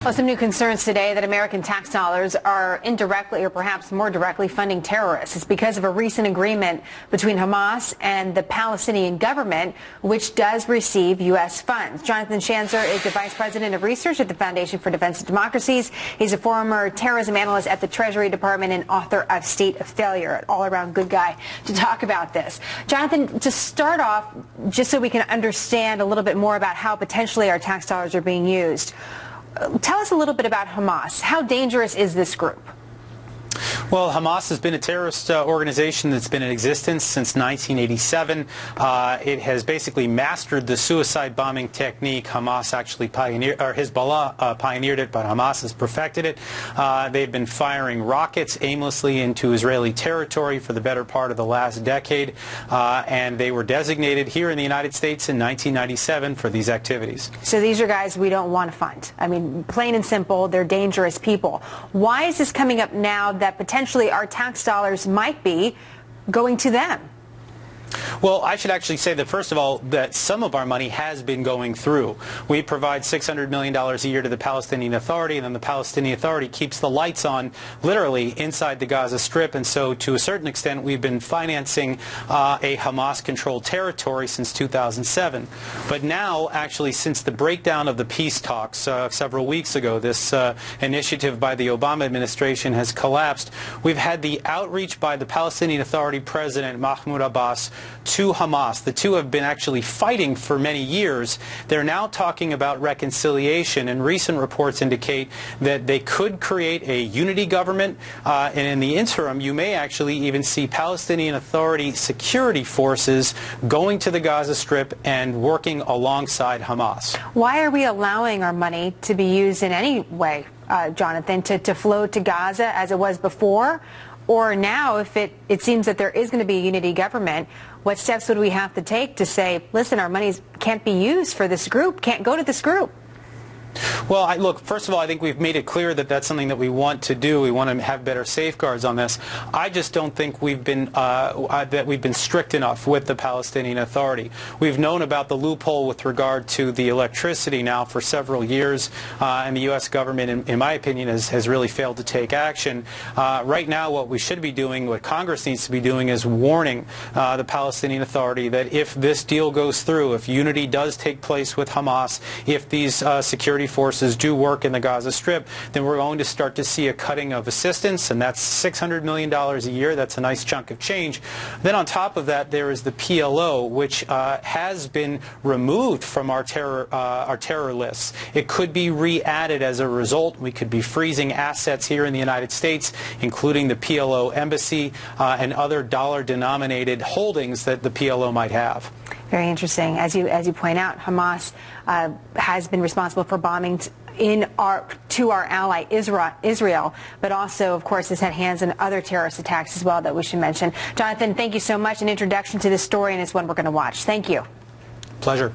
Well, some new concerns today that American tax dollars are indirectly or perhaps more directly funding terrorists. It's because of a recent agreement between Hamas and the Palestinian government, which does receive U.S. funds. Jonathan Schanzer is the Vice President of Research at the Foundation for Defense of Democracies. He's a former terrorism analyst at the Treasury Department and author of State of Failure, an all-around good guy to talk about this. Jonathan, to start off, just so we can understand a little bit more about how potentially our tax dollars are being used, tell us a little bit about Hamas. How dangerous is this group? Well, Hamas has been a terrorist organization that's been in existence since 1987. It has basically mastered the suicide bombing technique. Hamas actually pioneered, or Hezbollah pioneered it, but Hamas has perfected it. They've been firing rockets aimlessly into Israeli territory for the better part of the last decade, and they were designated here in the United States in 1997 for these activities. So these are guys we don't want to fund. I mean, plain and simple, they're dangerous people. Why is this coming up now that potentially our tax dollars might be going to them? Well, I should actually say that, first of all, that some of our money has been going through. We provide $600 million a year to the Palestinian Authority, and then the Palestinian Authority keeps the lights on, literally, inside the Gaza Strip. And so, to a certain extent, we've been financing a Hamas-controlled territory since 2007. But now, actually, since the breakdown of the peace talks several weeks ago, this initiative by the Obama administration has collapsed. We've had the outreach by the Palestinian Authority President, Mahmoud Abbas, to Hamas. The two have been actually fighting for many years. They're now talking about reconciliation, and recent reports indicate that they could create a unity government, and in the interim you may actually even see Palestinian Authority security forces going to the Gaza Strip and working alongside Hamas. Why are we allowing our money to be used in any way, Jonathan, to flow to Gaza as it was before? Or now, if it seems that there is going to be a unity government, what steps would we have to take to say, listen, our money can't be used for this group, can't go to this group? Well, look, first of all, I think we've made it clear that that's something that we want to do. We want to have better safeguards on this. I just don't think we've been strict enough with the Palestinian Authority. We've known about the loophole with regard to the electricity now for several years, and the U.S. government, in my opinion, has really failed to take action. Right now, what we should be doing, what Congress needs to be doing, is warning the Palestinian Authority that if this deal goes through, if unity does take place with Hamas, if these security forces do work in the Gaza Strip, then we're going to start to see a cutting of assistance, and that's $600 million a year. That's a nice chunk of change. Then on top of that, there is the PLO, which has been removed from our terror lists. It could be re-added as a result. We could be freezing assets here in the United States, including the PLO embassy and other dollar-denominated holdings that the PLO might have. Very interesting. As you point out, Hamas has been responsible for bombing to our ally Israel, but also, of course, has had hands in other terrorist attacks as well that we should mention. Jonathan, thank you so much. An introduction to this story, and it's one we're going to watch. Thank you. Pleasure.